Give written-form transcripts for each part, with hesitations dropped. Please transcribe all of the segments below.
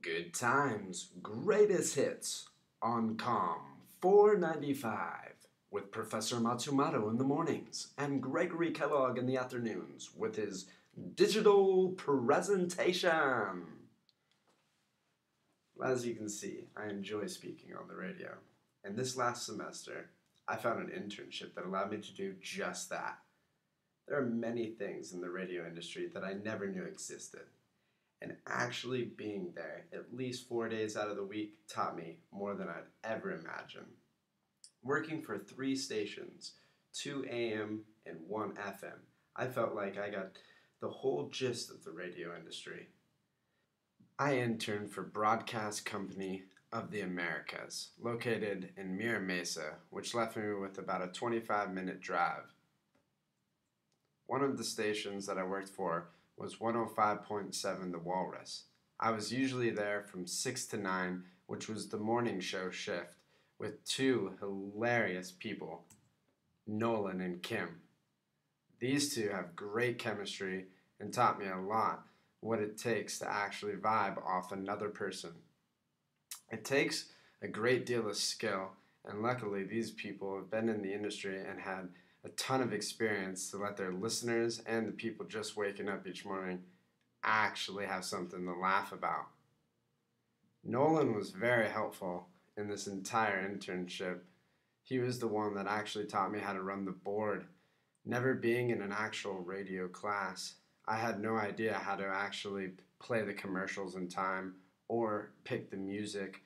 Good times, greatest hits on COM 495 with Professor Matsumoto in the mornings and Gregory Kellogg in the afternoons with his digital presentation. As you can see, I enjoy speaking on the radio. And this last semester, I found an internship that allowed me to do just that. There are many things in the radio industry that I never knew existed. And actually being there at least 4 days out of the week taught me more than I'd ever imagine. Working for 3 stations, 2 AM and 1 FM, I felt like I got the whole gist of the radio industry. I interned for Broadcast Company of the Americas, located in Mira Mesa, which left me with about a 25-minute drive. One of the stations that I worked for was 105.7 The Walrus. I was usually there from 6 to 9, which was the morning show shift, with 2 hilarious people, Nolan and Kim. These 2 have great chemistry and taught me a lot what it takes to actually vibe off another person. It takes a great deal of skill, and luckily these people have been in the industry and had a ton of experience to let their listeners and the people just waking up each morning actually have something to laugh about. Nolan was very helpful in this entire internship. He was the one that actually taught me how to run the board. Never being in an actual radio class, I had no idea how to actually play the commercials in time or pick the music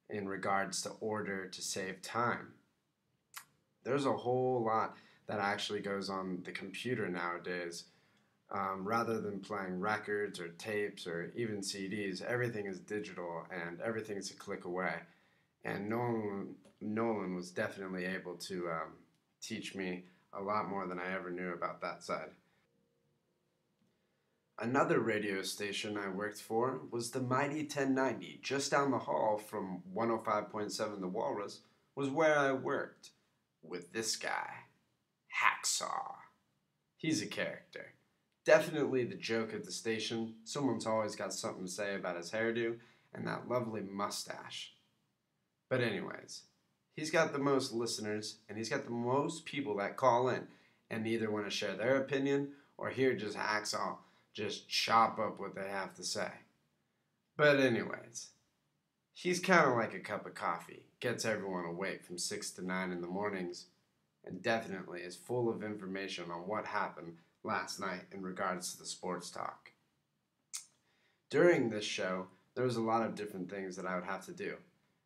in regards to order to save time. There's a whole lot that actually goes on the computer nowadays. Rather than playing records or tapes or even CDs, everything is digital and everything's a click away. And Nolan was definitely able to teach me a lot more than I ever knew about that side. Another radio station I worked for was the Mighty 1090, just down the hall from 105.7 The Walrus, was where I worked with this guy, Hacksaw. He's a character. Definitely the joke of the station. Someone's always got something to say about his hairdo and that lovely mustache. But anyways, he's got the most listeners and he's got the most people that call in and either want to share their opinion or hear just Hacksaw just chop up what they have to say. But anyways, he's kind of like a cup of coffee. Gets everyone awake from 6 to 9 in the mornings and definitely is full of information on what happened last night in regards to the sports talk. During this show, there was a lot of different things that I would have to do.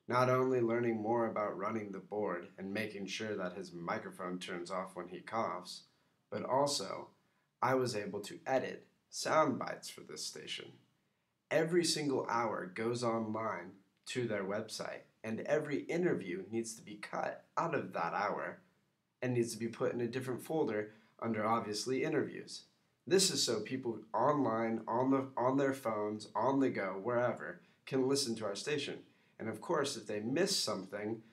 Not only learning more about running the board and making sure that his microphone turns off when he coughs, but also I was able to edit sound bites for this station. Every single hour goes online to their website, and every interview needs to be cut out of that hour and needs to be put in a different folder under obviously interviews. This is so people online, on their phones, on the go, wherever, can listen to our station. And of course, if they miss something,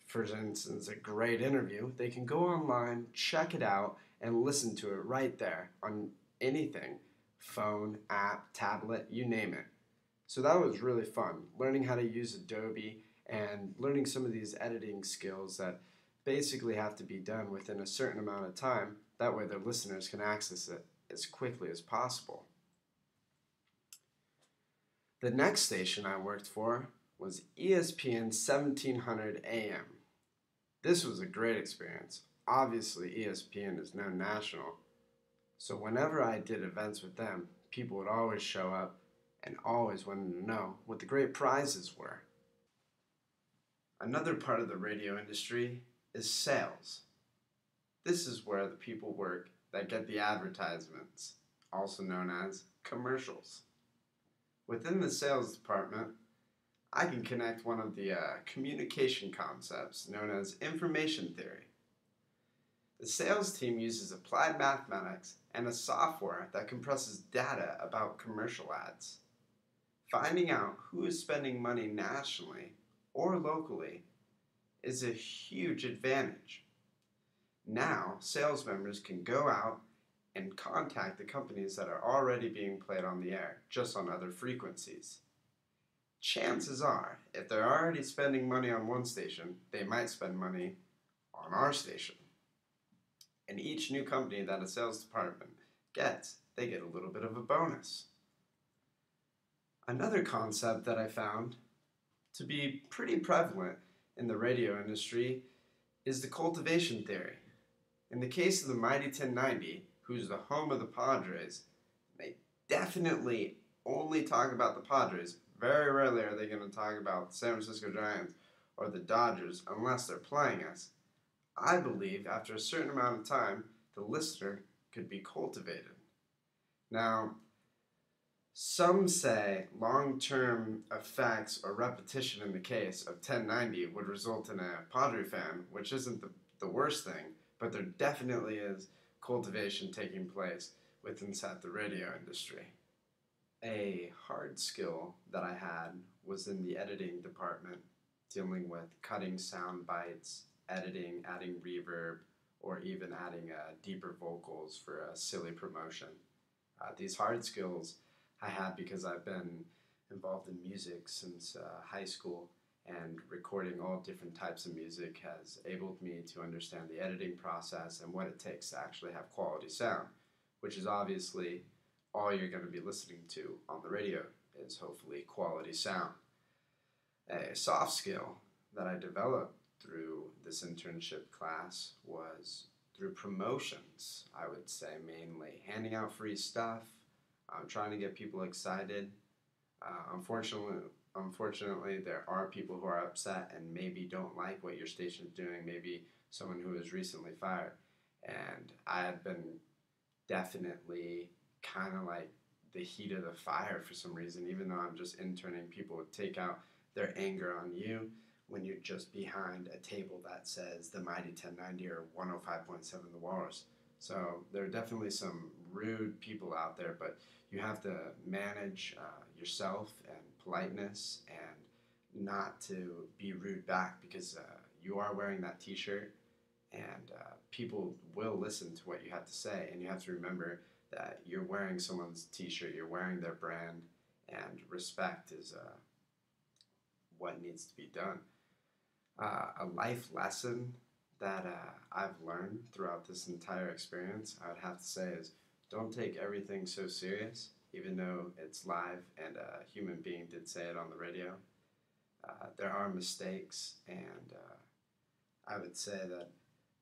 for instance, a great interview, they can go online, check it out, and listen to it right there on anything, phone, app, tablet, you name it. So that was really fun, learning how to use Adobe and learning some of these editing skills that basically have to be done within a certain amount of time. That way their listeners can access it as quickly as possible. The next station I worked for was ESPN 1700 AM. This was a great experience. Obviously, ESPN is now national, so whenever I did events with them, people would always show up and always wanted to know what the great prizes were. Another part of the radio industry is sales. This is where the people work that get the advertisements, also known as commercials. Within the sales department, I can connect one of the communication concepts known as information theory. The sales team uses applied mathematics and a software that compresses data about commercial ads. Finding out who is spending money nationally or locally is a huge advantage. Now, sales members can go out and contact the companies that are already being played on the air, just on other frequencies. chances are, if they're already spending money on one station, they might spend money on our station. And each new company that a sales department gets, they get a little bit of a bonus. Another concept that I found to be pretty prevalent in the radio industry is the cultivation theory. In the case of the Mighty 1090, who's the home of the Padres, they definitely only talk about the Padres. Very rarely are they going to talk about the San Francisco Giants or the Dodgers unless they're playing us. I believe after a certain amount of time, the listener could be cultivated. Now, some say long-term effects or repetition in the case of 1090 would result in a Padre fan, which isn't the worst thing, but there definitely is cultivation taking place inside the radio industry. A hard skill that I had was in the editing department, dealing with cutting sound bites, editing, adding reverb, or even adding deeper vocals for a silly promotion. These hard skills I had because I've been involved in music since high school, and recording all different types of music has enabled me to understand the editing process and what it takes to actually have quality sound, which is obviously all you're going to be listening to on the radio is hopefully quality sound. A soft skill that I developed through this internship class was through promotions, I would say mainly. Handing out free stuff, trying to get people excited. Unfortunately, there are people who are upset and maybe don't like what your station's doing, maybe someone who was recently fired. And I had been definitely kind of like the heat of the fire for some reason, even though I'm just interning. People would take out their anger on you when you're just behind a table that says the Mighty 1090 or 105.7 The Walrus. So there are definitely some rude people out there, but you have to manage yourself and politeness and not to be rude back, because you are wearing that t-shirt, and people will listen to what you have to say, and you have to remember that you're wearing someone's t-shirt, you're wearing their brand, and respect is what needs to be done. A life lesson that I've learned throughout this entire experience, I would have to say, is don't take everything so serious, even though it's live and a human being did say it on the radio. There are mistakes, and I would say that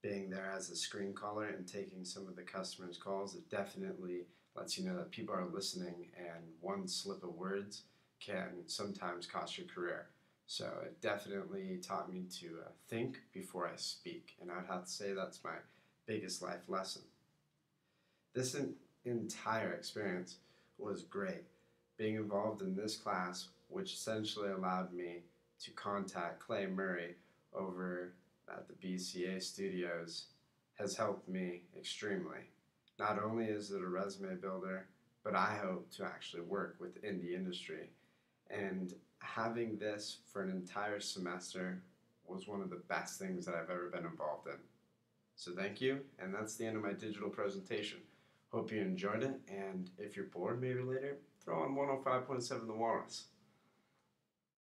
being there as a screen caller and taking some of the customers' calls, it definitely lets you know that people are listening, and one slip of words can sometimes cost your career. So it definitely taught me to think before I speak, and I'd have to say that's my biggest life lesson. This entire experience was great. Being involved in this class, which essentially allowed me to contact Clay Murray over at the BCA studios, has helped me extremely. Not only is it a resume builder, but I hope to actually work within the industry. And having this for an entire semester was one of the best things that I've ever been involved in. So thank you, and that's the end of my digital presentation. Hope you enjoyed it, and if you're bored maybe later, throw on 105.7 The Walrus.